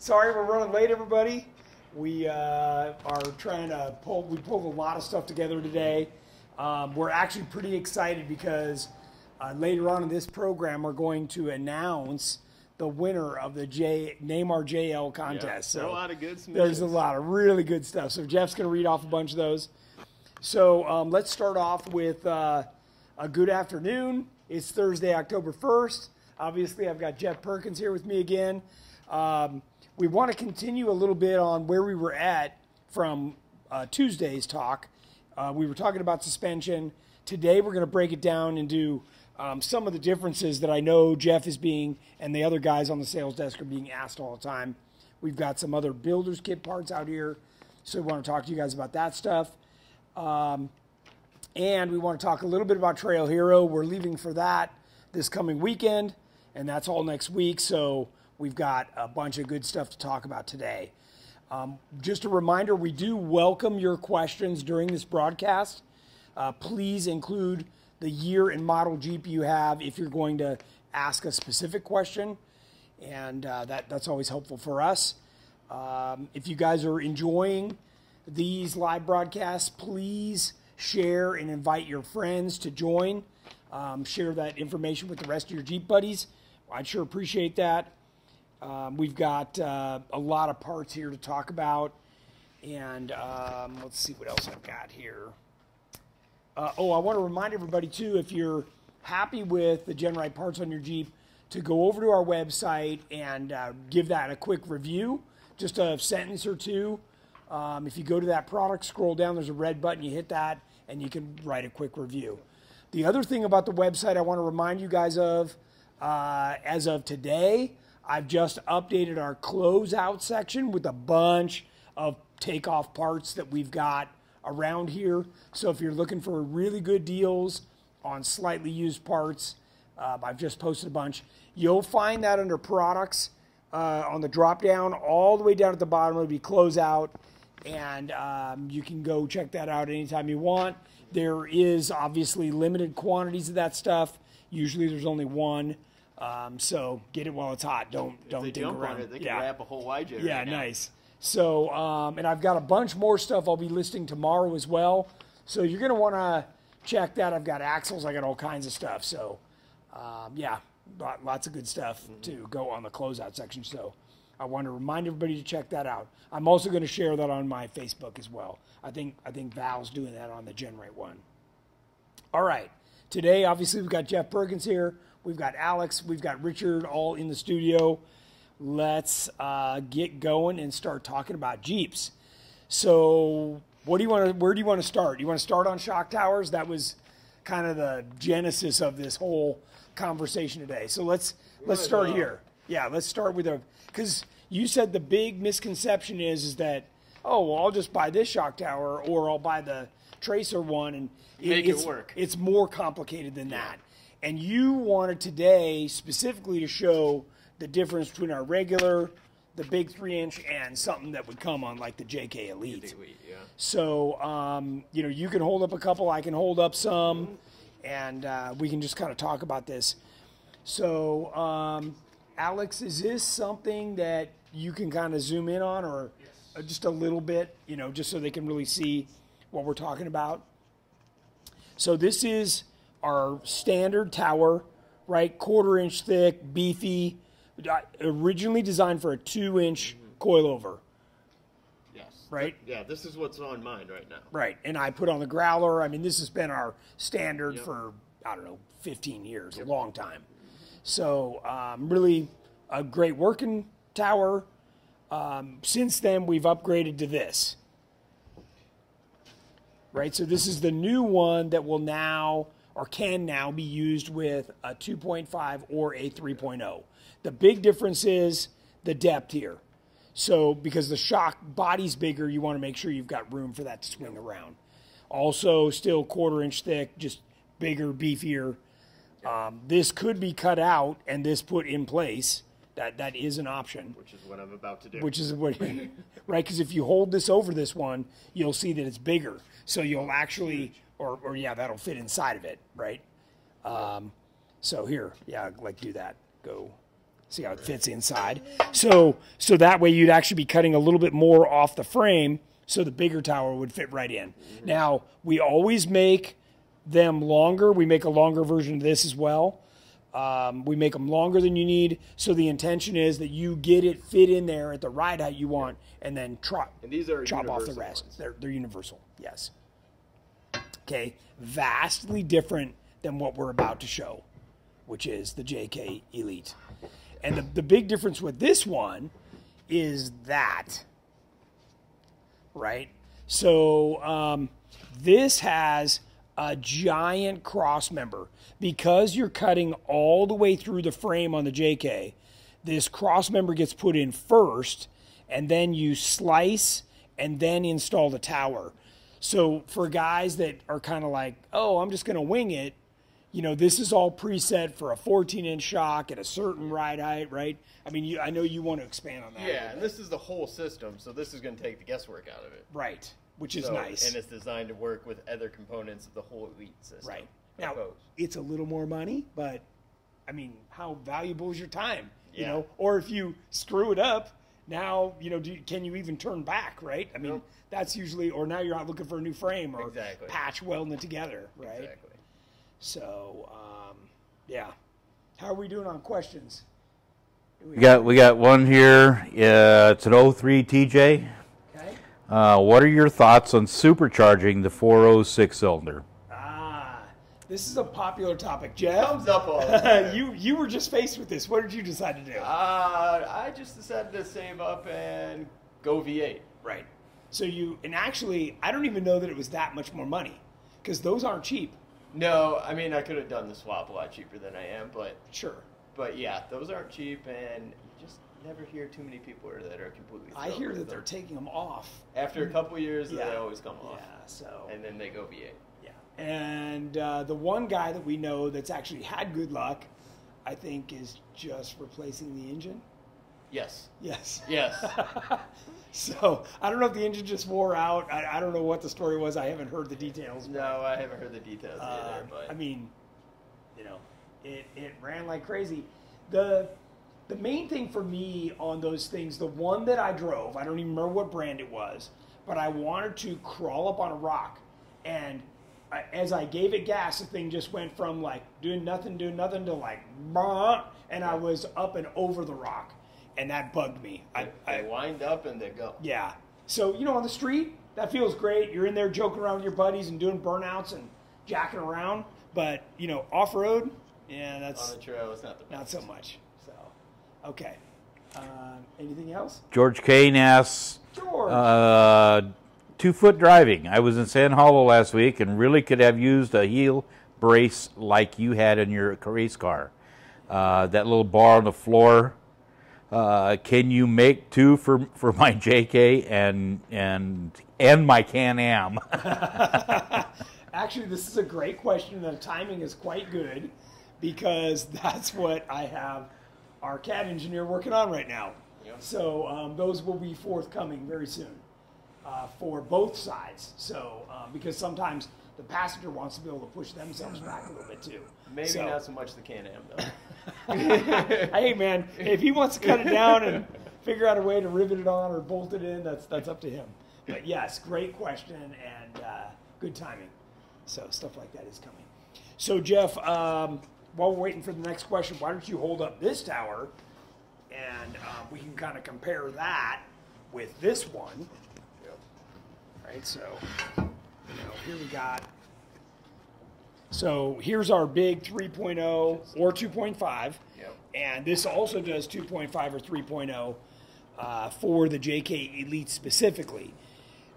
Sorry we're running late, everybody. We are trying to we pulled a lot of stuff together today. We're actually pretty excited because later on in this program, we're going to announce the winner of the Name Our JL contest. Yeah, so a lot of good submissions. There's a lot of really good stuff. So Jeff's going to read off a bunch of those. So let's start off with a good afternoon. It's Thursday, October 1st. Obviously, I've got Jeff Perkins here with me again. We want to continue a little bit on where we were at from Tuesday's talk. We were talking about suspension. Today, we're going to break it down and do some of the differences that I know Jeff is being, and the other guys on the sales desk are being asked all the time. We've got some other builder's kit parts out here, so we want to talk to you guys about that stuff. And we want to talk a little bit about Trail Hero. We're leaving for that this coming weekend, and that's all next week, so we've got a bunch of good stuff to talk about today. Just a reminder, we do welcome your questions during this broadcast. Please include the year and model Jeep you have if you're going to ask a specific question, and that's always helpful for us. If you guys are enjoying these live broadcasts, please share and invite your friends to join. Share that information with the rest of your Jeep buddies. I'd sure appreciate that. We've got a lot of parts here to talk about, and let's see what else I've got here. I want to remind everybody, too, if you're happy with the GenRight parts on your Jeep, to go over to our website and give that a quick review, just a sentence or two. If you go to that product, scroll down, there's a red button, you hit that, and you can write a quick review. The other thing about the website I want to remind you guys of, as of today, I've just updated our closeout section with a bunch of takeoff parts that we've got around here. So if you're looking for really good deals on slightly used parts, I've just posted a bunch. You'll find that under products on the drop down, all the way down at the bottom it'll be closeout, and you can go check that out anytime you want. There is obviously limited quantities of that stuff. Usually there's only one. So get it while it's hot. Don't dig around. They can wrap a whole wide jet. Yeah, right nice. So, and I've got a bunch more stuff I'll be listing tomorrow as well. So you're going to want to check that. I've got axles. I got all kinds of stuff. So, yeah, lots of good stuff to go on the closeout section. So I want to remind everybody to check that out. I'm also going to share that on my Facebook as well. I think Val's doing that on the GenRight one. All right. Today, obviously, we've got Jeff Perkins here. We've got Alex, we've got Richard all in the studio. Let's get going and start talking about Jeeps. So where do you want to start? You want to start on shock towers? That was kind of the genesis of this whole conversation today. So let's start here. Yeah, let's start with because you said the big misconception is that, oh, well, I'll just buy this shock tower or I'll buy the Tracer one and make it work. It's more complicated than that. And you wanted today specifically to show the difference between our regular, the big 3-inch, and something that would come on like the JK Elite. Yeah. So, you can hold up a couple, I can hold up some, and we can just kind of talk about this. So, Alex, is this something that you can kind of zoom in on, or just a little bit, just so they can really see what we're talking about? So this is our standard tower, right? 1/4-inch thick, beefy, originally designed for a 2-inch coilover. Yes. Right? Yeah, this is what's on mine right now. Right. And I put on the growler. I mean, this has been our standard for, 15 years, a long time. So really a great working tower. Since then, we've upgraded to this. Right? So this is the new one that will now, or can now be used with a 2.5 or a 3.0. The big difference is the depth here. So because the shock body's bigger, you want to make sure you've got room for that to swing around. Also, still 1/4-inch thick, just bigger, beefier. This could be cut out and this put in place. That is an option. Which is what I'm about to do. Which is what, right? Because if you hold this over this one, you'll see that it's bigger. So you'll actually, or that'll fit inside of it, right? So here, do that. Go See how it fits inside. So that way you'd actually be cutting a little bit more off the frame, so the bigger tower would fit right in. Now, we always make them longer. We make a longer version of this as well. We make them longer than you need, so the intention is that you get it fit in there at the right height you want, and then And these are chop off the universal rest. ones. They're universal, yes. Okay, vastly different than what we're about to show, which is the JK Elite. And the big difference with this one is that, right? So this has a giant cross member. Because you're cutting all the way through the frame on the JK, this cross member gets put in first, and then you slice and then install the tower. So for guys that are kind of like, oh, I'm just going to wing it, you know, this is all preset for a 14-inch shock at a certain ride height, right? I mean, I know you want to expand on that. Yeah, and this is the whole system, so this is going to take the guesswork out of it. Right, which is nice. And it's designed to work with other components of the whole Elite system. Right. Now, it's a little more money, but, I mean, how valuable is your time? You know, or if you screw it up, now, you know, can you even turn back, right? I mean, that's usually, or now you're out looking for a new frame or patch welding it together, right? Exactly. So, yeah. How are we doing on questions? We got one here. It's an 03 TJ. Okay. What are your thoughts on supercharging the 406 cylinder? This is a popular topic, Jeff. Thumbs up all the time. You were just faced with this. What did you decide to do? I just decided to save up and go V8. Right. So and actually, I don't even know that it was that much more money, because those aren't cheap. No, I mean, I could have done the swap a lot cheaper than I am, but... Sure. But yeah, those aren't cheap, and you just never hear too many people that are completely I hear that they're taking them off. After a couple years, they always come off. Yeah, so... And then they go V8. And the one guy that we know that's actually had good luck, I think, is just replacing the engine. Yes. Yes. Yes. So I don't know if the engine just wore out. I don't know what the story was. I haven't heard the details. No, I haven't heard the details either. But I mean, you know, it ran like crazy. The main thing for me on those things, the one that I drove, I don't even remember what brand it was, but I wanted to crawl up on a rock, and as I gave it gas, the thing just went from like doing nothing to like, bah, and I was up and over the rock, and that bugged me. They wind up and they go. Yeah. So, you know, on the street, that feels great. You're in there joking around with your buddies and doing burnouts and jacking around. But, you know, off-road, yeah, that's... On the trail, it's not the best. Not so much. So, okay. Anything else? George Kane asks... George! 2-foot driving. I was in San Paulo last week and really could have used a heel brace like you had in your race car. That little bar on the floor. Can you make two for my JK and my Can-Am? Actually, this is a great question. The timing is quite good because that's what I have our CAD engineer working on right now. Yep. So those will be forthcoming very soon. For both sides, so because sometimes the passenger wants to be able to push themselves back a little bit too. Maybe not so much the Can-Am though. Hey man, if he wants to cut it down and figure out a way to rivet it on or bolt it in, that's up to him. But yes, great question and good timing. So stuff like that is coming. So Jeff, while we're waiting for the next question, why don't you hold up this tower and we can kind of compare that with this one. Right, so, you know, here we got, so here's our big 3.0 or 2.5, and this also does 2.5 or 3.0 for the JK Elite specifically.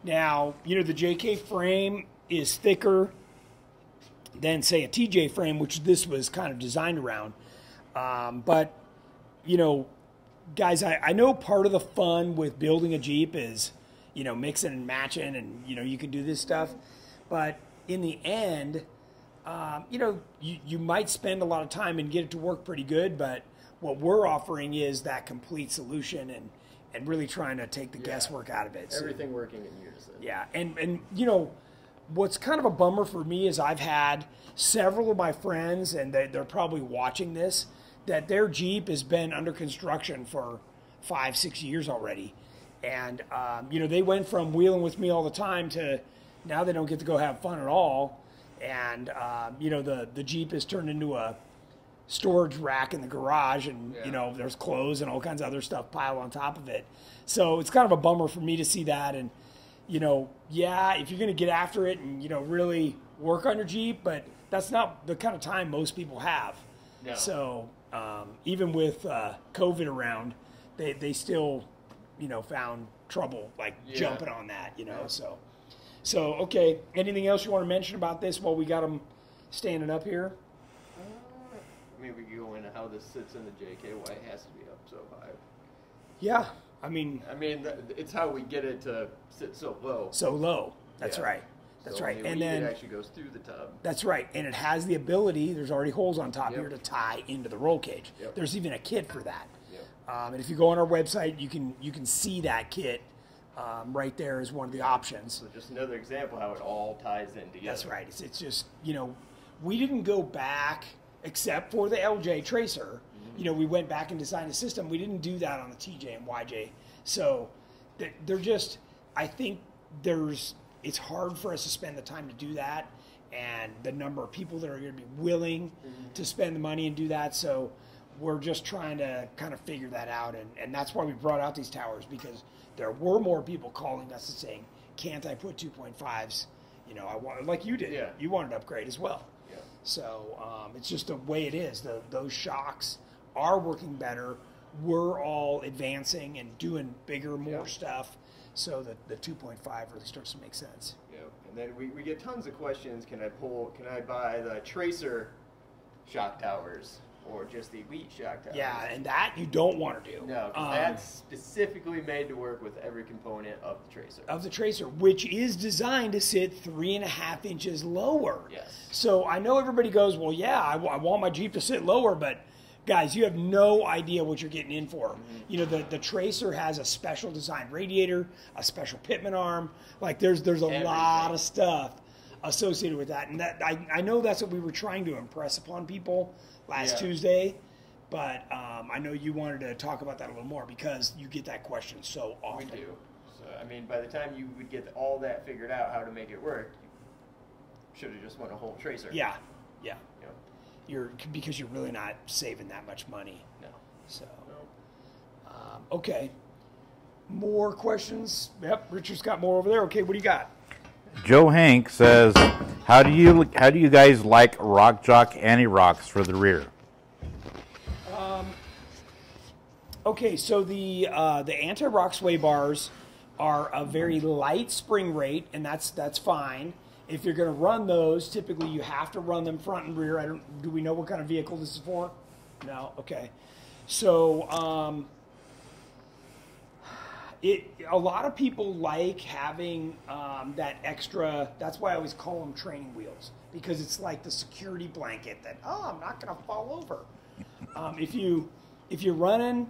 Now, you know, the JK frame is thicker than, say, a TJ frame, which this was kind of designed around, but, you know, guys, I know part of the fun with building a Jeep is, you know, mixing and matching and, you know, you can do this stuff. But in the end, you know, you might spend a lot of time and get it to work pretty good, but what we're offering is that complete solution and really trying to take the guesswork out of it. Everything working in unison. Yeah, and you know, what's kind of a bummer for me is I've had several of my friends, and they're probably watching this, that their Jeep has been under construction for 5-6 years already. And, they went from wheeling with me all the time to now they don't get to go have fun at all. And, the Jeep is turned into a storage rack in the garage, and, there's clothes and all kinds of other stuff piled on top of it. So it's kind of a bummer for me to see that. And, if you're going to get after it and, really work on your Jeep, but that's not the kind of time most people have. No. So even with COVID around, they still, found trouble jumping on that, So, okay. Anything else you want to mention about this while we got them standing up here? Maybe we go into how this sits in the JK, why it has to be up so high. Yeah. I mean, it's how we get it to sit so low. So low. That's Yeah. right. That's right. And then it actually goes through the tub. That's right. And it has the ability, there's already holes on top Yep. here to tie into the roll cage. Yep. There's even a kit for that. Yep. And if you go on our website, you can see that kit right there as one of the options. So just another example how it all ties in together. That's right. It's just, we didn't go back except for the LJ tracer. Mm-hmm. We went back and designed a system. We didn't do that on the TJ and YJ. So they're just, I think it's hard for us to spend the time to do that, and the number of people that are going to be willing to spend the money and do that. So we're just trying to kind of figure that out, and that's why we brought out these towers, because there were more people calling us and saying, can't I put 2.5s? I want, like you did. Yeah. You wanted to upgrade as well. Yeah. So it's just the way it is. Those shocks are working better. We're all advancing and doing bigger, more stuff. So that the 2.5 really starts to make sense. Yeah. And then we get tons of questions. Can I buy the Tracer shock towers or just the Elite shock towers? Yeah, and that you don't want to do. No, because that's specifically made to work with every component of the Tracer. Of the Tracer, which is designed to sit 3.5 inches lower. Yes. So I know everybody goes, well, yeah, I want my Jeep to sit lower, but guys, you have no idea what you're getting in for. The Tracer has a special designed radiator, a special pitman arm. There's a lot of stuff associated with that. And that I know that's what we were trying to impress upon people last Tuesday. But I know you wanted to talk about that a little more because you get that question so often. We do. So, by the time you would get all that figured out, how to make it work, you should have just went a whole Tracer. Yeah. Because you're really not saving that much money. No. So, okay. More questions? Yep, Richard's got more over there. Okay, what do you got? Joe Hank says, how do you guys like Rock Jock anti-rocks for the rear? Okay, so the anti-rock sway bars are a very light spring rate, and that's fine. If you're going to run those, typically you have to run them front and rear. Do we know what kind of vehicle this is for? No? Okay. So a lot of people like having that extra, that's why I always call them training wheels, because it's like the security blanket that, I'm not going to fall over. If you're running,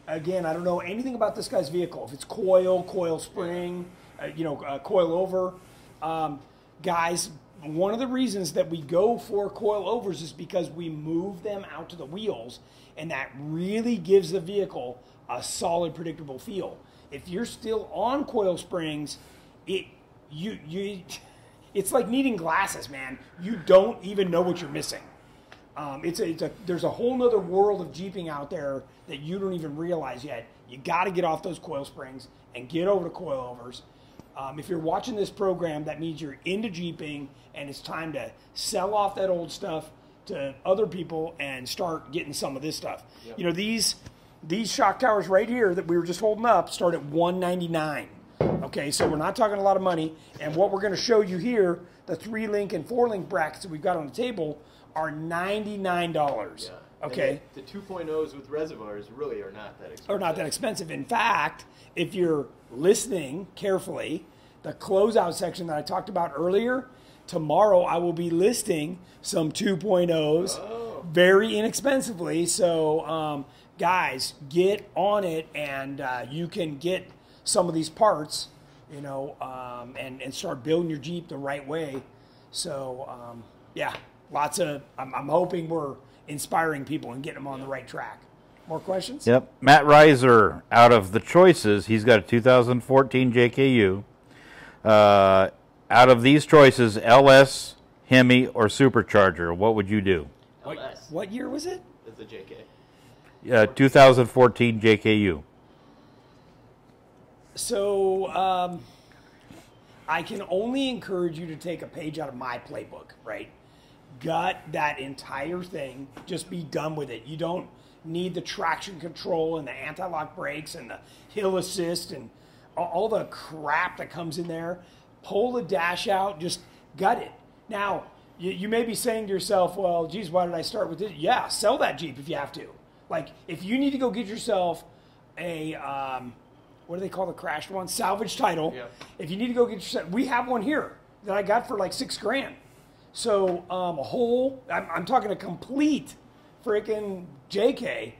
again, I don't know anything about this guy's vehicle. If it's coil spring, coil over, guys, one of the reasons that we go for coil overs is because we move them out to the wheels, and that really gives the vehicle a solid, predictable feel. If you're still on coil springs, it's like needing glasses, man. You don't even know what you're missing. There's a whole nother world of Jeeping out there that you don't even realize yet. You got to get off those coil springs and get over to coil overs. If you're watching this program, that means you're into Jeeping, and it's time to sell off that old stuff to other people and start getting some of this stuff. Yep. These shock towers right here that we were just holding up start at $199. Okay, so we're not talking a lot of money. And what we're going to show you here, the 3-link and 4-link brackets that we've got on the table, are $99. Yeah. Okay. And the 2.0s with reservoirs really are not that expensive. Are not that expensive. In fact, if you're listening carefully, the closeout section that I talked about earlier, tomorrow I will be listing some 2.0s very inexpensively. So, guys, get on it, and you can get some of these parts, and start building your Jeep the right way. So, lots of, I'm hoping we're inspiring people and getting them on the right track. More questions? Yep. Matt Reiser, out of the choices, he's got a 2014 JKU. Out of these choices, LS, Hemi, or Supercharger, what would you do? LS. What year was it? It's a JK. 2014 JKU. So I can only encourage you to take a page out of my playbook, right? Gut that entire thing. Just be done with it. You don't need the traction control and the anti-lock brakes and the hill assist and all the crap that comes in there. Pull the dash out, just gut it. Now, you may be saying to yourself, well, geez, why did I start with this? Yeah, sell that Jeep if you have to. Like, if you need to go get yourself a, what do they call the crashed one? Salvage title. Yep. If you need to go get yourself, we have one here that I got for like $6,000. So a whole, I'm talking a complete freaking JK,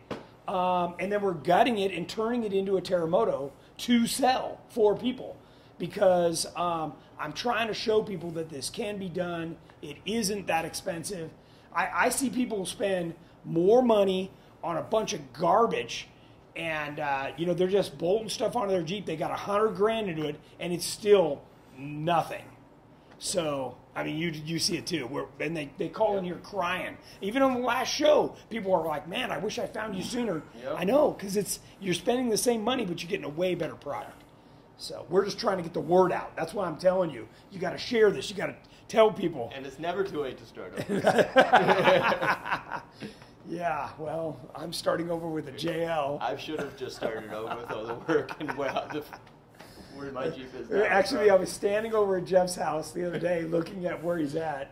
and then we're gutting it and turning it into a Terremoto to sell for people because I'm trying to show people that this can be done. It isn't that expensive. I see people spend more money on a bunch of garbage and they're just bolting stuff onto their Jeep. They got $100,000 into it and it's still nothing. So, I mean, you see it too. And they call in here crying. Even on the last show, people are like, man, I wish I found you sooner. Yep. I know, because you're spending the same money, but you're getting a way better product. So we're just trying to get the word out. That's why I'm telling you. You got to share this. You got to tell people. And it's never too late to start over. Yeah, well, I'm starting over with a JL. I should have just started over with all the work and where my Jeep is now. Actually, I was standing over at Jeff's house the other day looking at where he's at,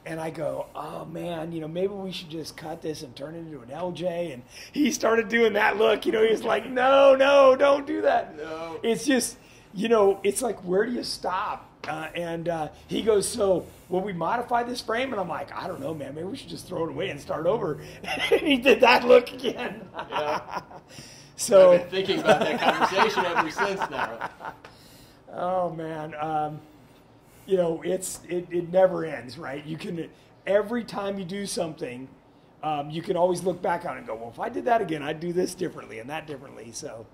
and I go, oh, man, maybe we should just cut this and turn it into an LJ. And he started doing that look. He was like, no, don't do that. No. It's just, it's like, where do you stop? And he goes, so will we modify this frame? And I'm like, I don't know, man. Maybe we should just throw it away and start over. And he did that look again. Yeah. So I've been thinking about that conversation ever since now. Oh man, it never ends, right? You can every time you do something, you can always look back on it and go, well, if I did that again, I'd do this differently and that differently. So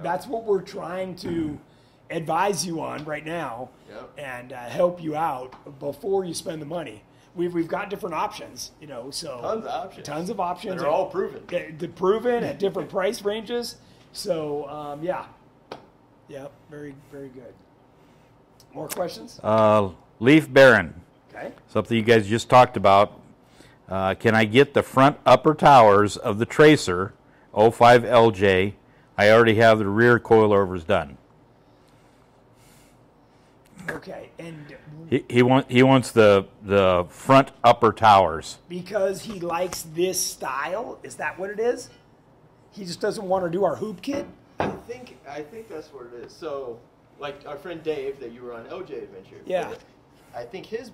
that's what we're trying to advise you on right now and help you out before you spend the money. We've got different options, so tons of options. They're all proven. They're proven at different price ranges. So yeah, very, very good. More questions? Leaf Baron. Okay. Something you guys just talked about. Can I get the front upper towers of the Tracer 05 LJ? I already have the rear coilovers done. Okay, and he wants the front upper towers because he likes this style. Is that what it is? He just doesn't want to do our hoop kit. I think that's what it is. So, like our friend Dave that you were on LJ Adventure. Yeah. I think his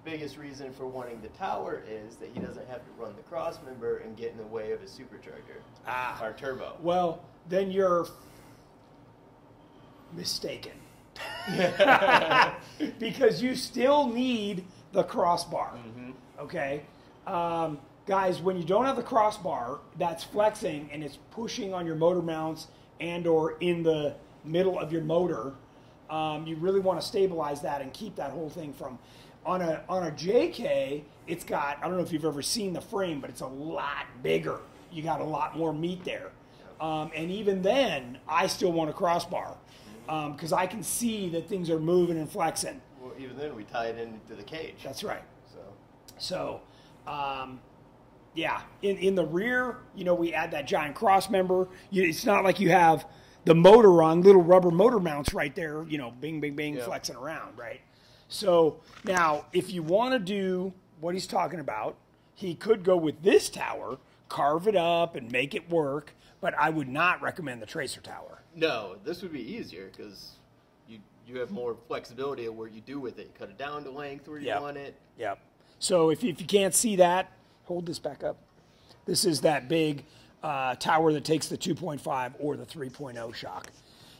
biggest reason for wanting the tower is that he doesn't have to run the crossmember and get in the way of his supercharger. Our turbo. Well, then you're mistaken. Because you still need the crossbar. Mm-hmm. Okay? Guys, when you don't have the crossbar, that's flexing and it's pushing on your motor mounts and or in the middle of your motor. You really want to stabilize that and keep that whole thing from... On a JK, it's got... I don't know if you've ever seen the frame, but it's a lot bigger. You got a lot more meat there. And even then, I still want a crossbar. Because I can see that things are moving and flexing. Well, even then, we tie it into the cage. That's right. So yeah, in the rear, we add that giant cross member. It's not like you have the motor on little rubber motor mounts right there, bing, bing, bing, flexing around, right? So now, if you want to do what he's talking about, he could go with this tower, carve it up, and make it work. But I would not recommend the Tracer tower. No, this would be easier because you have more flexibility of where you do with it. You cut it down to length where you want it. Yep. So if you can't see that, hold this back up. This is that big tower that takes the 2.5 or the 3.0 shock.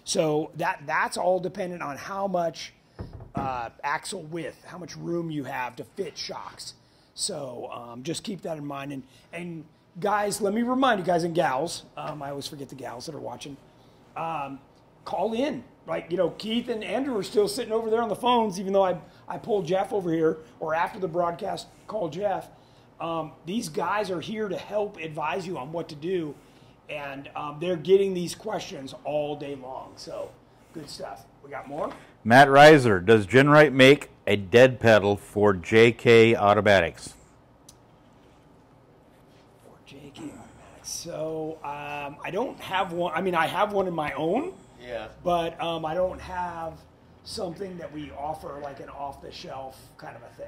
So that's all dependent on how much axle width, how much room you have to fit shocks. So just keep that in mind. And guys, let me remind you guys and gals, I always forget the gals that are watching, call in. Right, Keith and Andrew are still sitting over there on the phones, even though I pulled Jeff over here, or after the broadcast, called Jeff. These guys are here to help advise you on what to do, and they're getting these questions all day long. So, good stuff. We got more? Matt Reiser, does GenRight make a dead pedal for JK automatics? For JK automatics. So, I don't have one. I mean, I have one in my own. Yeah. But I don't have something that we offer like an off-the-shelf kind of a thing.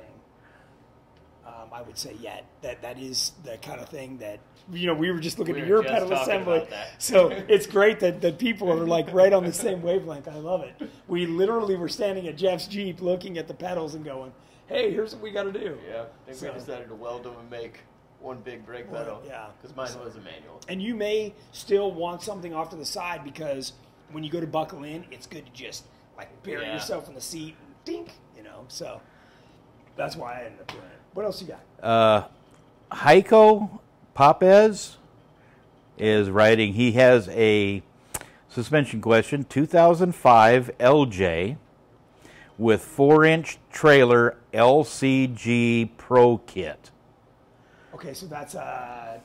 I would say yet. That is the kind of thing that, we were just looking at your pedal assembly. So it's great that people are like right on the same wavelength. I love it. We literally were standing at Jeff's Jeep looking at the pedals and going, hey, here's what we got to do. Yeah, I think we decided to weld them and make one big brake pedal. Yeah. Because mine was a manual. And you may still want something off to the side because when you go to buckle in, it's good to just like bury yourself in the seat and dink, So that's why I ended up doing it. What else you got? Heiko Papez is writing. He has a suspension question. 2005 LJ with 4-inch trailer LCG Pro kit. Okay, so that's a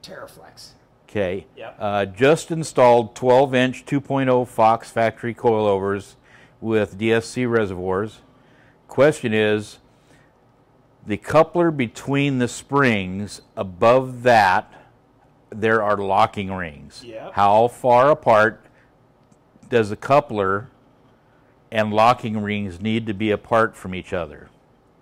Terraflex. Okay. Yep. Just installed 12-inch 2.0 Fox factory coilovers with DSC reservoirs. Question is, the coupler between the springs, above that, there are locking rings. Yep. How far apart does the coupler and locking rings need to be apart from each other?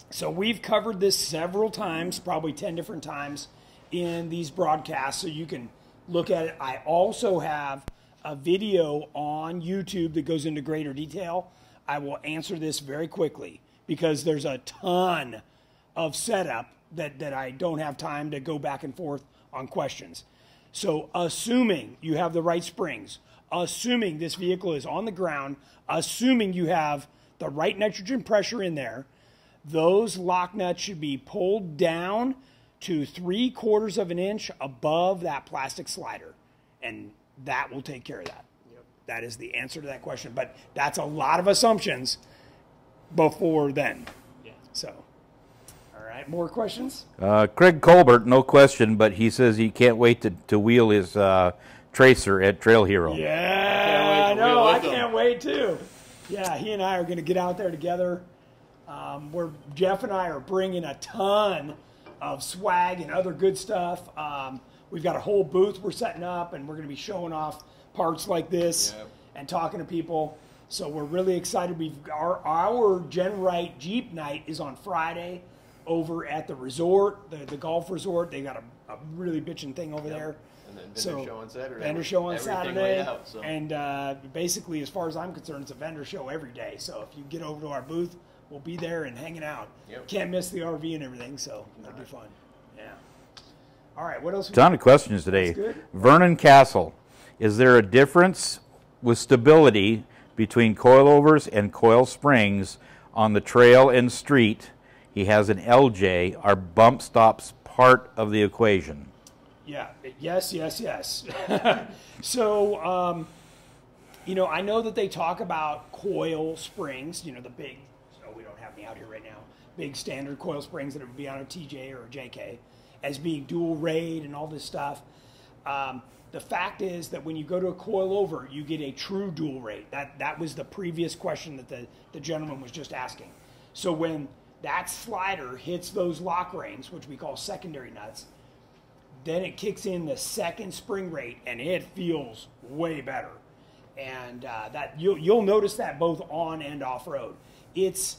So we've covered this several times, probably 10 different times in these broadcasts, so you can look at it. I also have a video on YouTube that goes into greater detail. I will answer this very quickly because there's a ton of setup that I don't have time to go back and forth on questions. So assuming you have the right springs, assuming this vehicle is on the ground, assuming you have the right nitrogen pressure in there, those lock nuts should be pulled down to 3/4 of an inch above that plastic slider. And that will take care of that. Yep. That is the answer to that question. But that's a lot of assumptions before then. Yeah. So, all right, more questions? Craig Colbert, no question, but he says he can't wait to wheel his Tracer at Trail Hero. Yeah, I know. I can't wait too. Yeah, he and I are going to get out there together. Jeff and I are bringing a ton of swag and other good stuff. We've got a whole booth we're setting up, and we're going to be showing off parts like this and talking to people. So we're really excited. Our GenRight Jeep night is on Friday over at the resort, the golf resort. They got a really bitchin' thing over there. And then vendor show on Saturday. Vendor show on Saturday. Out, so. And basically, as far as I'm concerned, it's a vendor show every day. So if you get over to our booth, we'll be there and hanging out. Yep. Can't miss the RV and everything, so that'll be fun. Yeah. All right, what else? Ton of questions today. Vernon Castle, is there a difference with stability between coilovers and coil springs on the trail and street? He has an LJ. Are bump stops part of the equation? Yeah. Yes. So, I know that they talk about coil springs, the big, we don't have me out here right now, big standard coil springs that would be on a TJ or a JK as being dual raid and all this stuff. The fact is that when you go to a coilover, you get a true dual raid. That was the previous question that the gentleman was just asking. So when that slider hits those lock rings, which we call secondary nuts, then it kicks in the second spring rate, and it feels way better. And that you'll notice that both on and off road. It's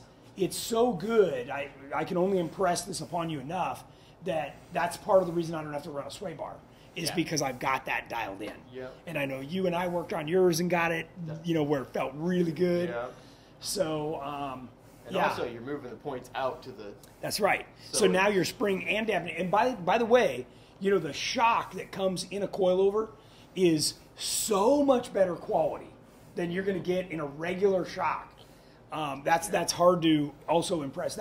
so good. I can only impress this upon you enough that's part of the reason I don't have to run a sway bar is because I've got that dialed in. Yep. And I know you and I worked on yours and got it, where it felt really good. Yep. So, and also you're moving the points out to the. That's right. So now you're spring and damping. And by the way, the shock that comes in a coilover is so much better quality than you're going to get in a regular shock. That's hard to also impress.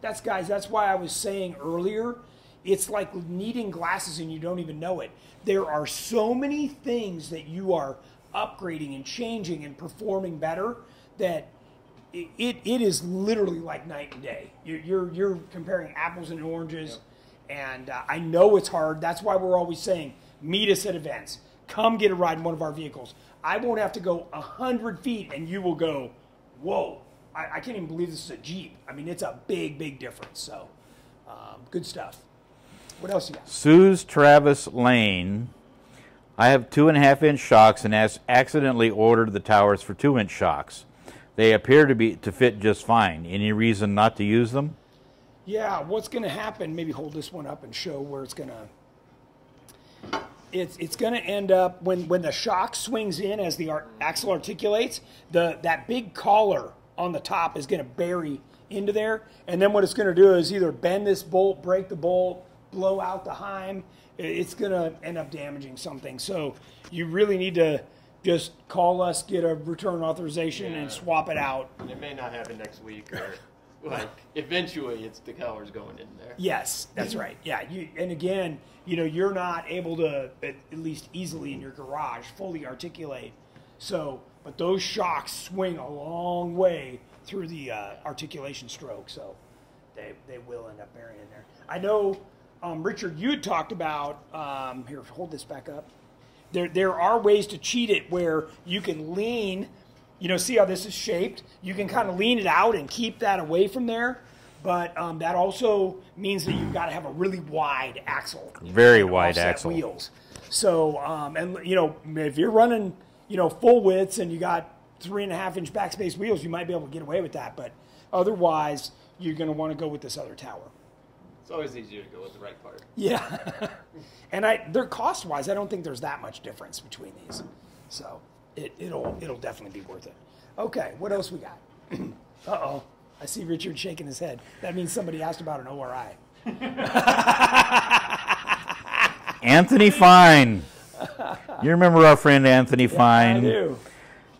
That's why I was saying earlier, it's like needing glasses and you don't even know it. There are so many things that you are upgrading and changing and performing better that it is literally like night and day. You're comparing apples and oranges, and I know it's hard. That's why we're always saying, meet us at events. Come get a ride in one of our vehicles. I won't have to go 100 feet, and you will go, whoa, I can't even believe this is a Jeep. I mean, it's a big, big difference. So, good stuff. What else you got? Sue's Travis Lane. I have 2.5-inch shocks and accidentally ordered the towers for 2-inch shocks. They appear to fit just fine. Any reason not to use them? Yeah, what's going to happen? Maybe hold this one up and show where it's going to. It's going to end up when the shock swings in as the axle articulates. That big collar on the top is going to bury into there, and then what it's going to do is either bend this bolt, break the bolt, blow out the heim. It's going to end up damaging something. So you really need to just call us, get a return authorization, and swap it out. It may not happen next week, or like eventually it's the colors going in there. Yes, that's right. Yeah, and again, you're not able to, at least easily in your garage, fully articulate. So, but those shocks swing a long way through the articulation stroke, so they will end up burying in there. I know, Richard, you had talked about, here, hold this back up. There are ways to cheat it where you can lean, see how this is shaped? You can kind of lean it out and keep that away from there, but that also means that you've got to have a really wide axle. Very wide axle. Wheels. So, and if you're running, full widths and you got 3.5-inch backspace wheels, you might be able to get away with that, but otherwise, you're going to want to go with this other tower. It's always easier to go with the right part. Yeah, and they're cost-wise, I don't think there's that much difference between these, so it'll definitely be worth it. Okay, what else we got? Uh-oh, I see Richard shaking his head. That means somebody asked about an ORI. Anthony Fine. You remember our friend Anthony Fine? I do.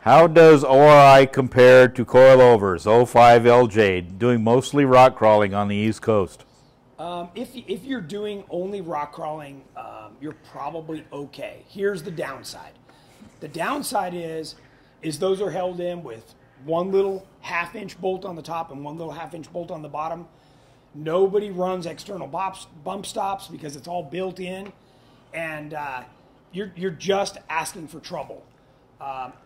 How does ORI compare to coilovers 05 LJ, doing mostly rock crawling on the East Coast? If you're doing only rock crawling, you're probably okay. Here's the downside. The downside is those are held in with one little 1/2-inch bolt on the top and one little 1/2-inch bolt on the bottom. Nobody runs external bump stops because it's all built in, and you're just asking for trouble.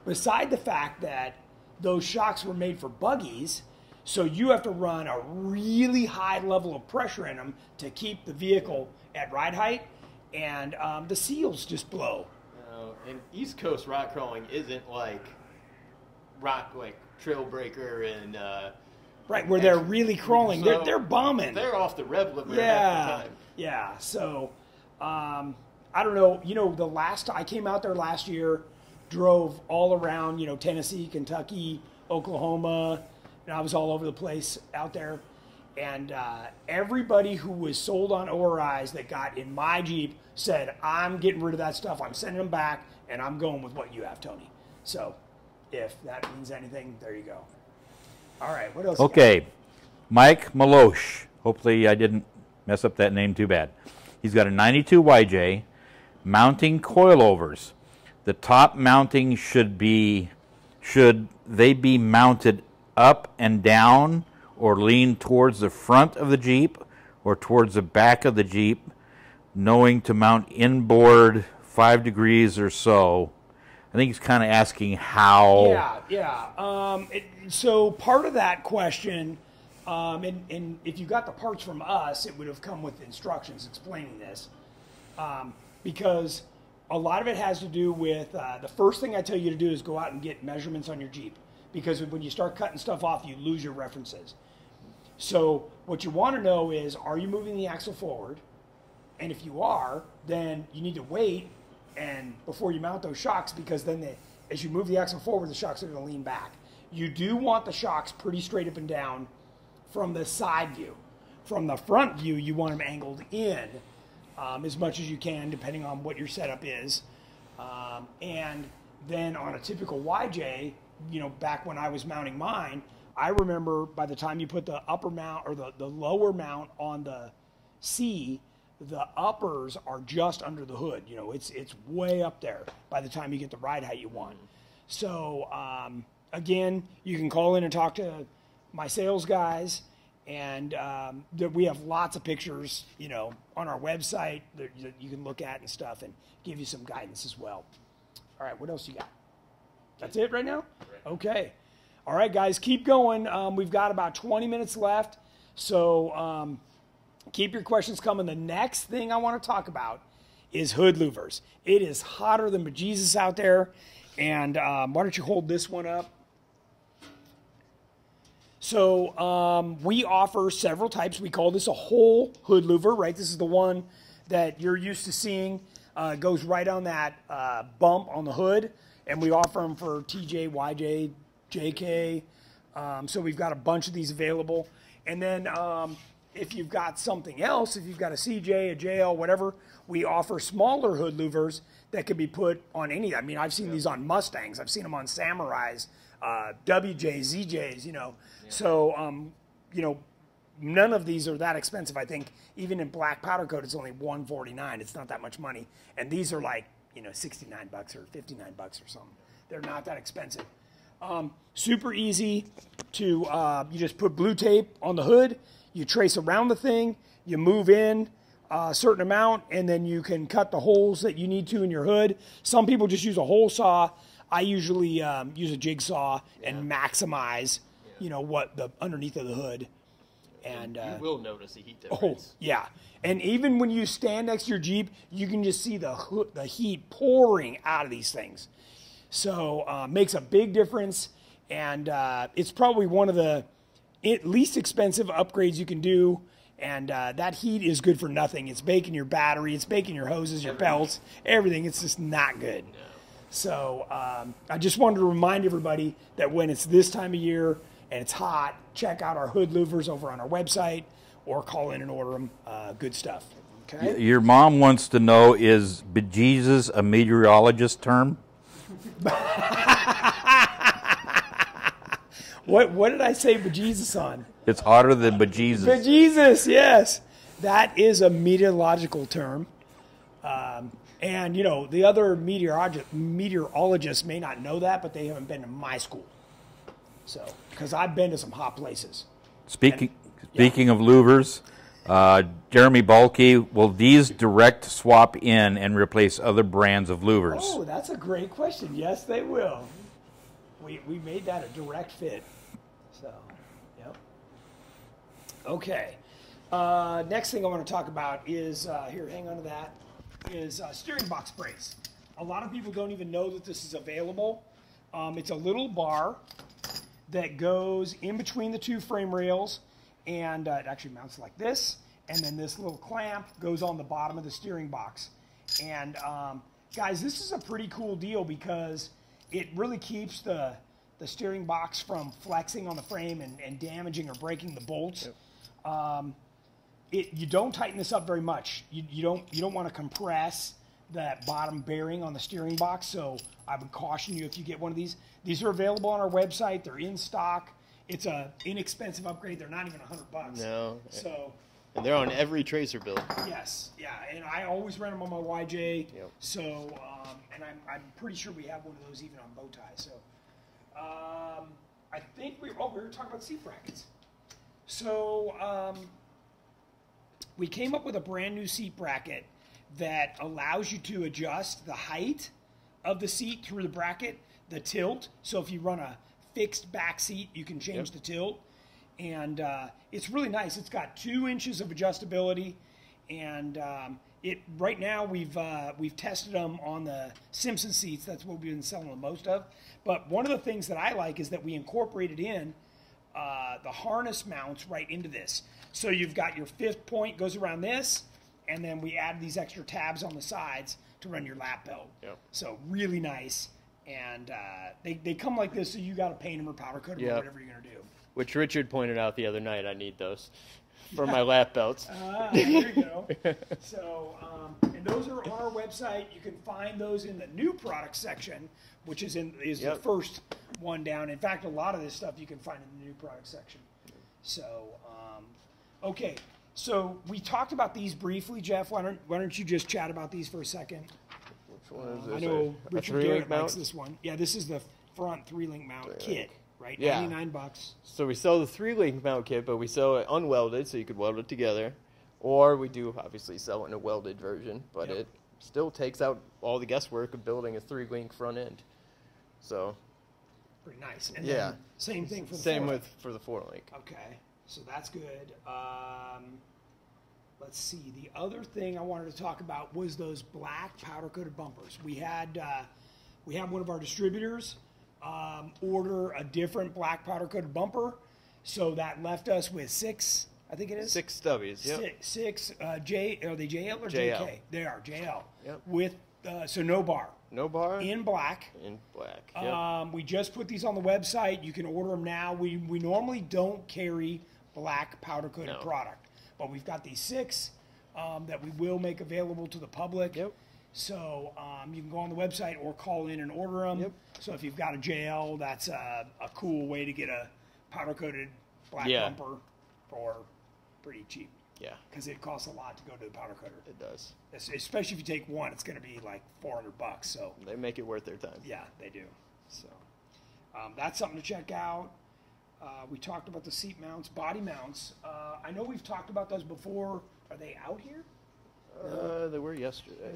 Beside the fact that those shocks were made for buggies, so you have to run a really high level of pressure in them to keep the vehicle at ride height, and the seals just blow. And East Coast rock crawling isn't like Trailbreaker and right, where they're really crawling. So they're bombing. They're off the rev limiter half the time. Yeah. So I don't know. I came out there last year, drove all around. Tennessee, Kentucky, Oklahoma. And I was all over the place out there. And everybody who was sold on ORIs that got in my Jeep said, I'm getting rid of that stuff. I'm sending them back, and I'm going with what you have, Tony. So if that means anything, there you go. All right, what else? Okay, Mike Malosh. Hopefully I didn't mess up that name too bad. He's got a 92 YJ, mounting coilovers. The top mounting should they be mounted up and down, or lean towards the front of the Jeep or towards the back of the Jeep, knowing to mount inboard 5 degrees or so? I think he's kind of asking how. Yeah. So part of that question, and if you got the parts from us, it would have come with instructions explaining this, because a lot of it has to do with the first thing I tell you to do is go out and get measurements on your Jeep, because when you start cutting stuff off, you lose your references. So what you want to know is, are you moving the axle forward? And if you are, then you need to wait and before you mount those shocks, because then as you move the axle forward, the shocks are going to lean back. You do want the shocks pretty straight up and down from the side view. From the front view, you want them angled in as much as you can, depending on what your setup is. And then on a typical YJ, back when I was mounting mine, I remember by the time you put the upper mount or the lower mount on the C, the uppers are just under the hood. You know, it's way up there by the time you get the ride height you want. So, again, you can call in and talk to my sales guys, and we have lots of pictures, you know, on our website that you can look at and stuff and give you some guidance as well. All right, what else you got? That's it right now? Okay. All right, guys, keep going. We've got about 20 minutes left, so keep your questions coming. The next thing I want to talk about is hood louvers. It is hotter than bejesus out there, and why don't you hold this one up? So we offer several types. We call this a whole hood louver, right? This is the one that you're used to seeing. It goes right on that bump on the hood, and we offer them for TJ, YJ, JK. So we've got a bunch of these available. And then if you've got something else, if you've got a CJ, a JL, whatever, we offer smaller hood louvers that can be put on any. I mean, I've seen these on Mustangs. I've seen them on Samurais, WJs, ZJs, you know. Yeah. So, you know, none of these are that expensive. I think even in black powder coat, it's only $149. It's not that much money. And these are like, you know, $69 or $59 or something. They're not that expensive. Super easy to, you just put blue tape on the hood, you trace around the thing, you move in a certain amount, and then you can cut the holes that you need to in your hood. Some people just use a hole saw. I usually use a jigsaw and maximize, you know, what the underneath of the hood. And you will notice a heat difference. Oh, yeah. And even when you stand next to your Jeep, you can just see the heat pouring out of these things. So makes a big difference, and it's probably one of the least expensive upgrades you can do, and that heat is good for nothing. It's baking your battery, it's baking your hoses, your belts, everything. It's just not good. No. So I just wanted to remind everybody that when it's this time of year and it's hot, check out our hood louvers over on our website or call in and order them. Good stuff. Okay. Your mom wants to know, is bejesus a meteorologist term? What did I say bejesus on? It's hotter than bejesus. Bejesus, yes. That is a meteorological term. And, you know, the other meteorologists may not know that, but they haven't been to my school. So, because I've been to some hot places. Speaking of louvers, Jeremy Balke, will these direct swap in and replace other brands of louvers? Oh, that's a great question. Yes, they will. We made that a direct fit. So, yep. Okay. Next thing I want to talk about is, here, hang on to that, is steering box brace. A lot of people don't even know that this is available. It's a little bar that goes in between the two frame rails, and it actually mounts like this, and then this little clamp goes on the bottom of the steering box. And guys, this is a pretty cool deal because it really keeps the steering box from flexing on the frame and damaging or breaking the bolts. Yep. You don't tighten this up very much. You don't want to compress that bottom bearing on the steering box, so I would caution you if you get one of these. These are available on our website. They're in stock. It's an inexpensive upgrade. They're not even $100. No. So. And they're on every tracer build. Yes, yeah, and I always rent them on my YJ. Yep. So, and I'm pretty sure we have one of those even on bow ties. So, I think we were talking about seat brackets. So, we came up with a brand new seat bracket that allows you to adjust the height of the seat through the bracket, the tilt. So if you run a fixed back seat, you can change the tilt. And it's really nice. It's got 2 inches of adjustability, and right now we've tested them on the Simpson seats. That's what we've been selling the most of. But one of the things that I like is that we incorporated in the harness mounts right into this. So you've got your 5th point goes around this, and then we add these extra tabs on the sides to run your lap belt. Yep. So really nice, and they come like this, so you got to paint them or powder coat them or whatever you're gonna do. Which Richard pointed out the other night. I need those for my lap belts. There you go. So, and And those are on our website. You can find those in the new product section, which is the first one down. In fact, a lot of this stuff you can find in the new product section. So, okay. So we talked about these briefly, Jeff. Why don't you just chat about these for a second? Which one is this? I know Richard Garrett likes mount? this one. Yeah, this is the front 3-link mount kit, right? Yeah. $99. So we sell the 3-link mount kit, but we sell it unwelded, so you could weld it together. Or we do obviously sell it in a welded version, but it still takes out all the guesswork of building a 3-link front end. So pretty nice. And then same thing for the same 4-link. for the 4-link. Okay, so that's good. Let's see. The other thing I wanted to talk about was those black powder-coated bumpers. We had one of our distributors order a different black powder-coated bumper, so that left us with 6. I think it is 6 stubbies. Yep. Six. Are they JL or JL. JK? They are JL. Yep. With so no bar. No bar. In black. In black. Yep. We just put these on the website. You can order them now. We normally don't carry black powder coated product, but we've got these 6 that we will make available to the public. Yep. So you can go on the website or call in and order them. Yep. So if you've got a JL, that's a cool way to get a powder coated black bumper for pretty cheap. Yeah. Because it costs a lot to go to the powder coater. It does. Especially if you take one, it's going to be like $400. So they make it worth their time. Yeah, they do. So that's something to check out. We talked about the seat mounts, body mounts. I know we've talked about those before. Are they out here? They were yesterday.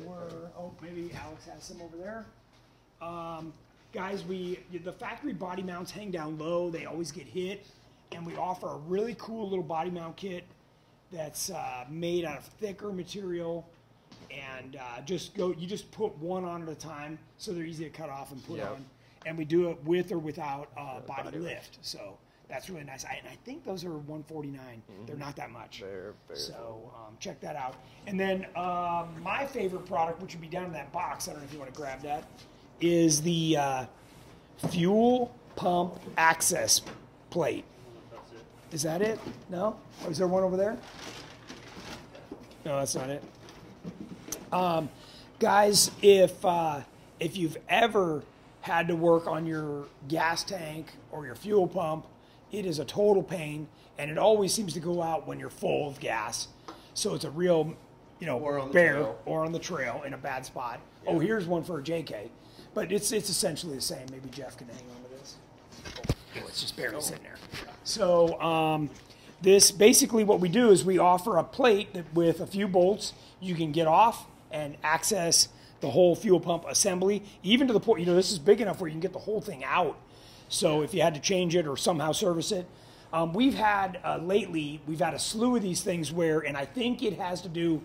Maybe Alex has some over there. Guys, the factory body mounts hang down low. They always get hit. And we offer a really cool little body mount kit that's made out of thicker material. And you just put one on at a time, so they're easy to cut off and put on. And we do it with or without body lift. So that's really nice. And I think those are $149. Mm-hmm. They're not that much. Very so check that out. And then my favorite product, which would be down in that box, I don't know if you want to grab that, is the fuel pump access plate. Is that it? No? Oh, is there one over there? No, that's not it. Guys, if you've ever had to work on your gas tank or your fuel pump, it is a total pain, and it always seems to go out when you're full of gas. So it's a real, or on the bear trail. Or on the trail in a bad spot. Yeah. Oh, here's one for a JK, but it's essentially the same. Maybe Jeff can hang on to this. Oh, it's just barely sitting there. So this basically what we do is we offer a plate that with a few bolts you can get off and access the whole fuel pump assembly, even to the point, this is big enough where you can get the whole thing out. So if you had to change it or somehow service it, we've had lately, we've had a slew of these things where, and I think it has to do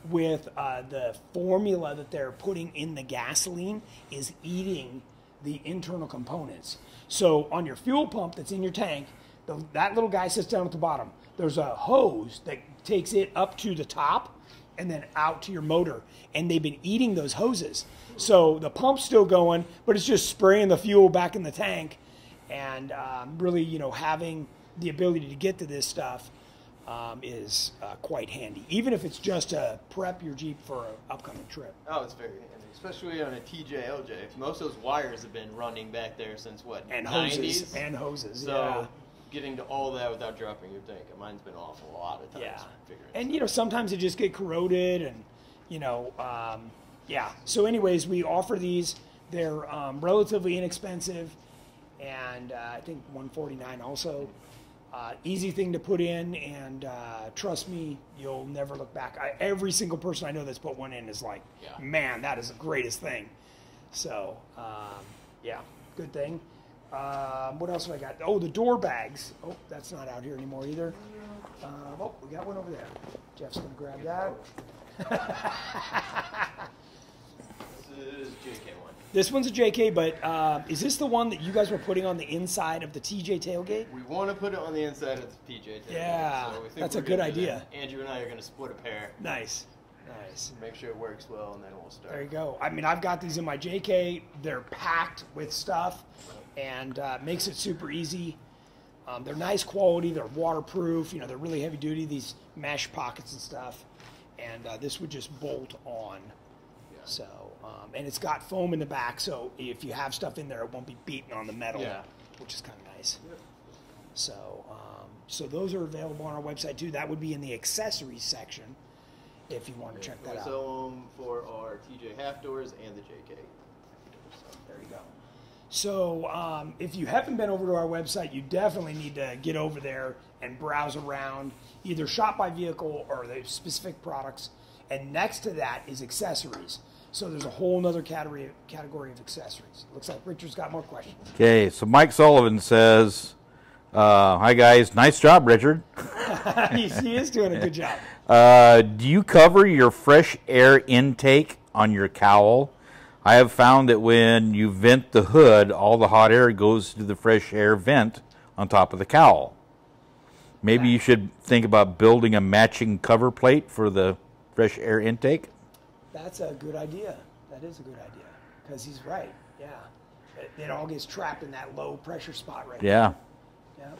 with the formula that they're putting in the gasoline is eating the internal components. So on your fuel pump that's in your tank, that little guy sits down at the bottom. There's a hose that takes it up to the top and then out to your motor. And they've been eating those hoses. So the pump's still going, but it's just spraying the fuel back in the tank. And really, having the ability to get to this stuff is quite handy. Even if it's just to prep your Jeep for an upcoming trip. Oh, it's very handy. Especially on a TJ, LJ. Most of those wires have been running back there since, what, and 90s? Hoses, So getting to all that without dropping your tank. Mine's been off a lot of times. Yeah. And, sometimes they just get corroded and, So anyways, we offer these. They're relatively inexpensive. And I think $149 also. Easy thing to put in, and trust me, you'll never look back. Every single person I know that's put one in is like, man, that is the greatest thing. So, good thing. What else have I got? Oh, the door bags. Oh, that's not out here anymore either. We got one over there. Jeff's going to grab that. This is JK one. This one's a JK, but is this the one that you guys were putting on the inside of the TJ tailgate? We want to put it on the inside of the TJ tailgate. Yeah, so we think that's a good idea. Andrew and I are going to split a pair. Nice. Make sure it works well, and then we'll start. There you go. I mean, I've got these in my JK. They're packed with stuff, and makes it super easy. They're nice quality. They're waterproof. They're really heavy duty, these mesh pockets and stuff. and this would just bolt on. So, and it's got foam in the back, so if you have stuff in there, it won't be beating on the metal, which is kind of nice. Yep. So, so those are available on our website too. That would be in the accessories section if you want to check that out. We sell them for our TJ half doors and the JK. So there you go. So if you haven't been over to our website, you definitely need to get over there and browse around, either shop by vehicle or the specific products. And next to that is accessories. So there's a whole nother category of accessories. Looks like Richard's got more questions. Okay, so Mike Sullivan says, hi guys, nice job, Richard. He is doing a good job. Do you cover your fresh air intake on your cowl? I have found that when you vent the hood, all the hot air goes to the fresh air vent on top of the cowl. Maybe you should think about building a matching cover plate for the fresh air intake. That's a good idea. That is a good idea, because he's right. Yeah, it all gets trapped in that low pressure spot right there. Yeah.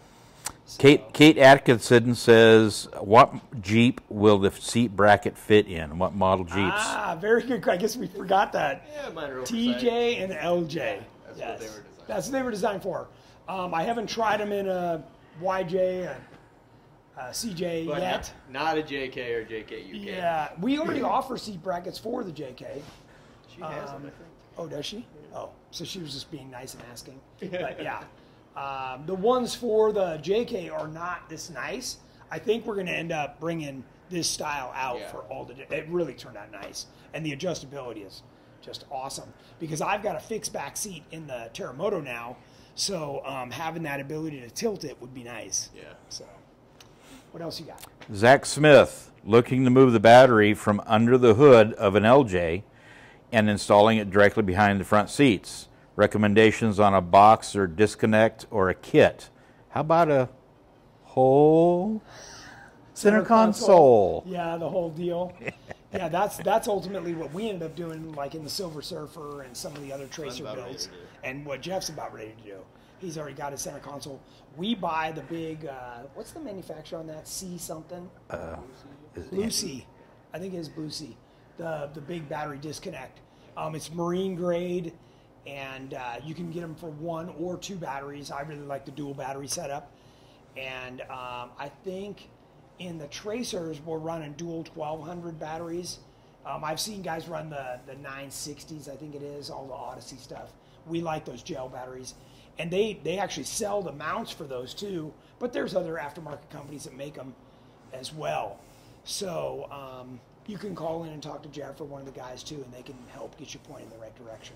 So, Kate Atkinson says, what Jeep will the seat bracket fit in? What model Jeeps? Ah, very good. I guess we forgot that. Yeah, mine are TJ and LJ. Yeah, that's what they were designed. That's what they were designed for. I haven't tried them in a YJ and CJ but yet. Not a JK or JK UK. Yeah, we already offer seat brackets for the JK. She has them, I think. Oh, does she? Oh, so she was just being nice and asking. But yeah, the ones for the JK are not this nice. I think we're going to end up bringing this style out for all the. It really turned out nice, and the adjustability is just awesome. Because I've got a fixed back seat in the Terremoto now, so having that ability to tilt it would be nice. Yeah. So. What else you got? Zach Smith, looking to move the battery from under the hood of an LJ and installing it directly behind the front seats. Recommendations on a box or disconnect or a kit. How about a whole center console? Yeah, the whole deal. Yeah, that's ultimately what we ended up doing, like in the Silver Surfer and some of the other Tracer builds, and what Jeff's about ready to do. He's already got his center console. We buy the big, what's the manufacturer on that? C something? Lucy. I think it is Lucy. The big battery disconnect. It's marine grade, and you can get them for 1 or 2 batteries. I really like the dual battery setup. And I think in the Tracers, we're running dual 1200 batteries. I've seen guys run the 960s, I think it is, all the Odyssey stuff. We like those gel batteries. And they actually sell the mounts for those too, but there's other aftermarket companies that make them as well. So you can call in and talk to Jeff or one of the guys too, and they can help get you pointed in the right direction.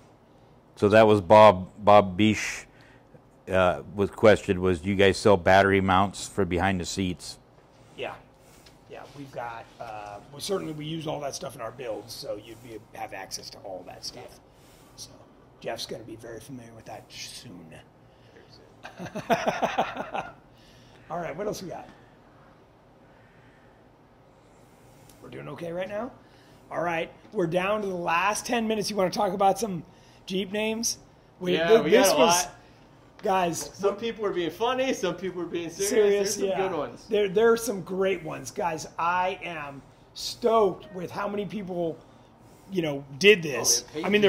So that was Bob Bish was questioned, was do you guys sell battery mounts for behind the seats? Yeah, we've got, certainly we use all that stuff in our builds, so you'd have access to all that stuff. Yeah. So Jeff's going to be very familiar with that soon. All right, what else we got? We're doing okay right now? All right, we're down to the last 10 minutes. You want to talk about some Jeep names? We got a lot. Guys, some people were being funny, some people were being serious. There's some good ones. There are some great ones. Guys, I am stoked with how many people, did this. I mean,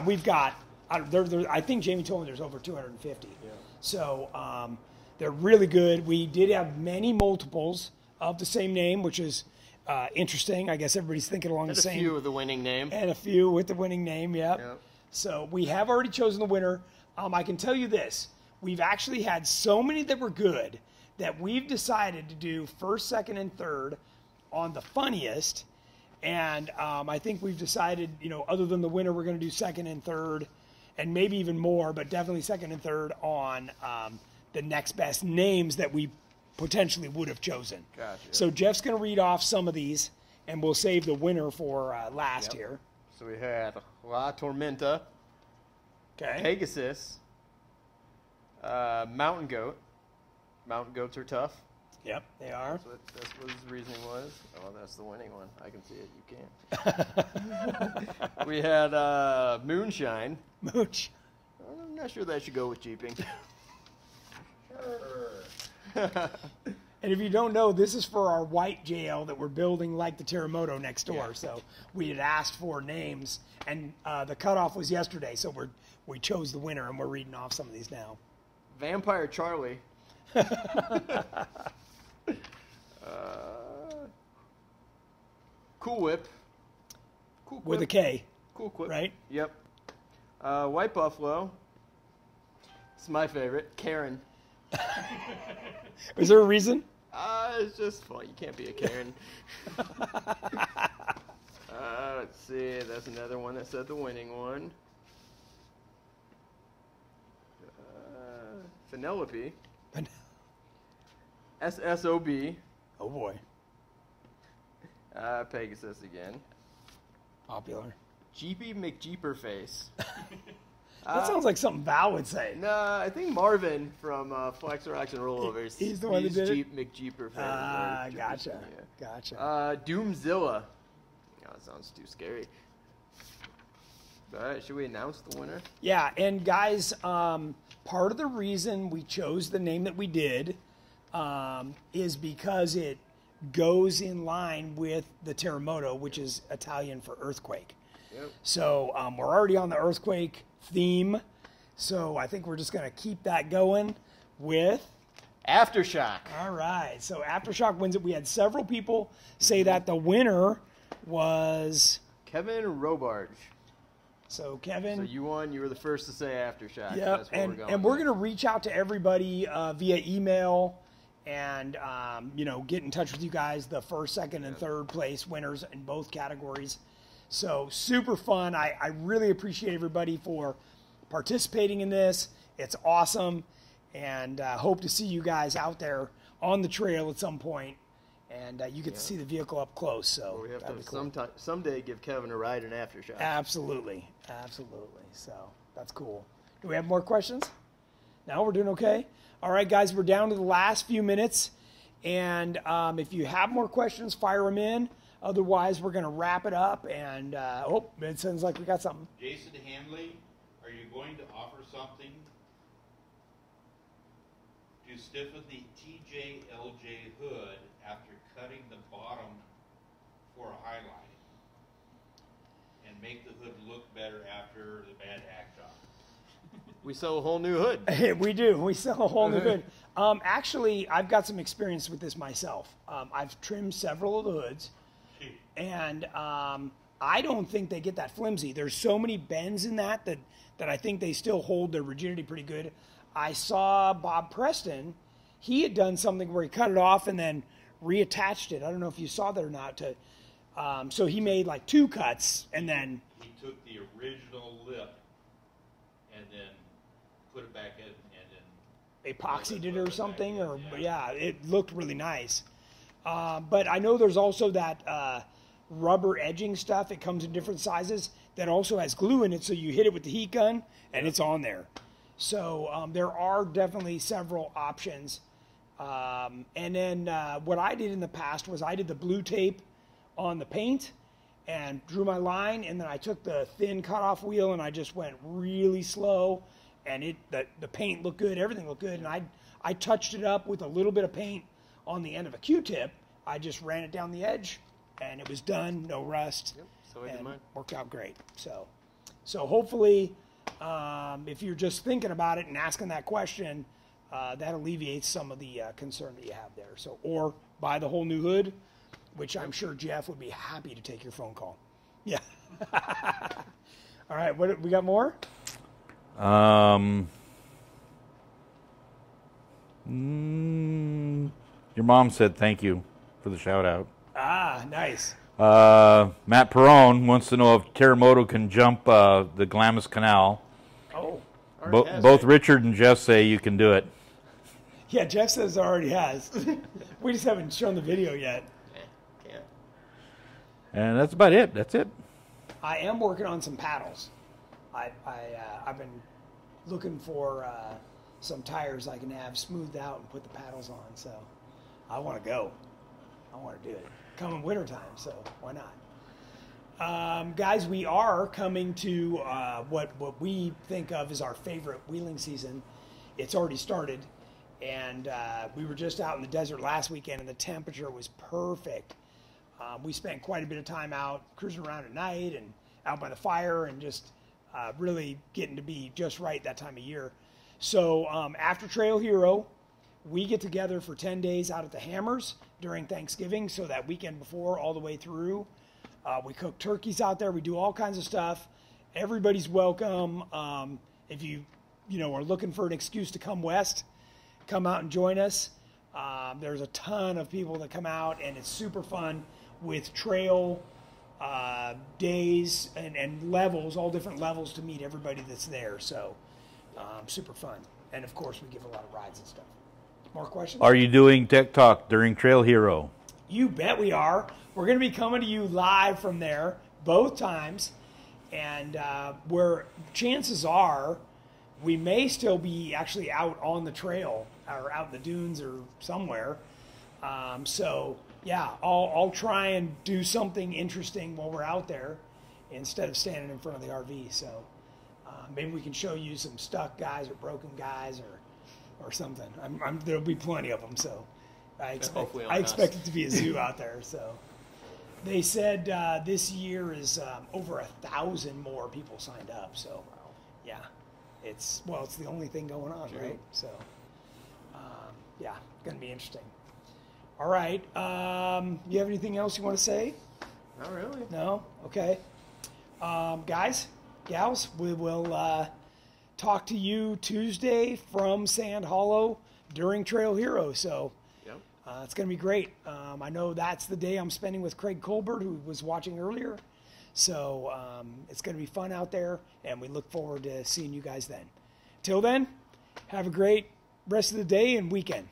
we've got, I think Jamie told me there's over 250. Yeah. So they're really good. We did have many multiples of the same name, which is interesting. I guess everybody's thinking along the same. And a few with the winning name. And a few with the winning name, yep. So we have already chosen the winner. I can tell you this. We've actually had so many that were good that we've decided to do first, second, and third on the funniest. And I think we've decided, other than the winner, we're going to do second and third, and maybe even more, but definitely second and third on the next best names that we potentially would have chosen. Gotcha. So Jeff's going to read off some of these, and we'll save the winner for last here. So we had La Tormenta, Pegasus, Mountain Goat. Mountain Goats are tough. Yep, they are. That's what his reasoning was. Oh, that's the winning one. I can see it. You can't. We had Moonshine. Mooch. I'm not sure that should go with Jeeping. And if you don't know, this is for our white JL that we're building like the Terremoto next door. Yeah. So we had asked for names, and the cutoff was yesterday. So we chose the winner, and we're reading off some of these now. Vampire Charlie. Cool Whip. Cool With a Whip. K, Cool Whip. right? Yep. White Buffalo. It's my favorite. Karen. Is there a reason? It's just fun. You can't be a Karen. Let's see. That's another one that said the winning one. Penelope. SSOB. Oh boy, Pegasus again. popular. Jeepy McJeeperface. That sounds like something Val would say. Nah, I think Marvin from Flex Rocks and Rollovers. He's the one that did it? Jeep McJeeperface. or Gotcha. Yeah. Gotcha. Doomzilla. Oh, that sounds too scary. All right, should we announce the winner? Yeah, and guys, part of the reason we chose the name that we did is because it goes in line with the Terremoto, which is Italian for earthquake. Yep. So we're already on the earthquake theme, so I think we're just going to keep that going with... Aftershock. All right, so Aftershock wins it. We had several people say that the winner was... Kevin Robarge. So Kevin... So you won. You were the first to say Aftershock. Yep, That's where we're going. and we're going to reach out to everybody via email and, get in touch with you guys, the first, second, and third place winners in both categories. So super fun. I really appreciate everybody for participating in this. It's awesome, and hope to see you guys out there on the trail at some point, and you get to see the vehicle up close. So We have that'd to be cool. someday give Kevin a ride in Aftershock. Absolutely. So that's cool. Do we have more questions? No, we're doing okay. All right, guys, we're down to the last few minutes. And if you have more questions, fire them in. Otherwise, we're going to wrap it up. And, it sounds like we got something. Jason Hanley, are you going to offer something to stiffen the TJLJ hood after cutting the bottom for a highlight and make the hood look better after the bad hack job? We sell a whole new hood. We do. We sell a whole new hood. Actually, I've got some experience with this myself. I've trimmed several of the hoods. And I don't think they get that flimsy. There's so many bends in that I think they still hold their rigidity pretty good. I saw Bob Preston. He had done something where he cut it off and then reattached it. I don't know if you saw that or not. So he made like 2 cuts and then... He took the original lip and then put it back in and then... epoxied it or something. Yeah, it looked really nice. But I know there's also that rubber edging stuff. It comes in different sizes that also has glue in it, so you hit it with the heat gun and it's on there. So there are definitely several options. And then what I did in the past was I did the blue tape on the paint and drew my line, and then I took the thin cutoff wheel and I just went really slow, and the paint looked good, everything looked good, and I touched it up with a little bit of paint on the end of a Q-tip. I just ran it down the edge, and it was done, no rust. Yep, so I did mine. Worked out great. So hopefully, if you're just thinking about it and asking that question, that alleviates some of the concern that you have there. So, or buy the whole new hood, which I'm sure Jeff would be happy to take your phone call. Yeah. All right, what we got more? Your mom said thank you for the shout out. Ah, nice. Matt Perrone wants to know if Terremoto can jump the Glamis Canal. Oh. Both Richard and Jeff say you can do it. Yeah, Jeff says it already has. We just haven't shown the video yet. Can't. And that's about it. That's it. I am working on some paddles. I've been looking for some tires I can have smoothed out and put the paddles on. So I want to go. I want to do it. Coming wintertime, so why not? Guys, we are coming to what we think of as our favorite wheeling season. It's already started, And we were just out in the desert last weekend, and the temperature was perfect. We spent quite a bit of time out cruising around at night and out by the fire and just really getting to be just right that time of year. So after Trail Hero, we get together for 10 days out at the Hammers during Thanksgiving, so that weekend before all the way through. We cook turkeys out there. We do all kinds of stuff. Everybody's welcome. If you are looking for an excuse to come west, come out and join us. There's a ton of people that come out, and it's super fun with trail days and levels, all different levels to meet everybody that's there. So super fun. And, of course, we give a lot of rides and stuff. More questions? Are you doing Tech Talk during Trail Hero? You bet we are. We're going to be coming to you live from there both times. And where chances are we may still be actually out on the trail or out in the dunes or somewhere. So, yeah, I'll try and do something interesting while we're out there instead of standing in front of the RV. So maybe we can show you some stuck guys or broken guys or something. There'll be plenty of them. So I expect it to be a zoo out there. So they said this year is over 1,000 more people signed up. So, yeah. It's the only thing going on, Sure. right? So, yeah, going to be interesting. All right. You have anything else you want to say? Not really. No? Okay. Guys, gals, we will talk to you Tuesday from Sand Hollow during Trail Hero. So, Yep. it's going to be great. I know that's the day I'm spending with Craig Colbert, who was watching earlier. So it's going to be fun out there, and we look forward to seeing you guys then. Till then, have a great rest of the day and weekend.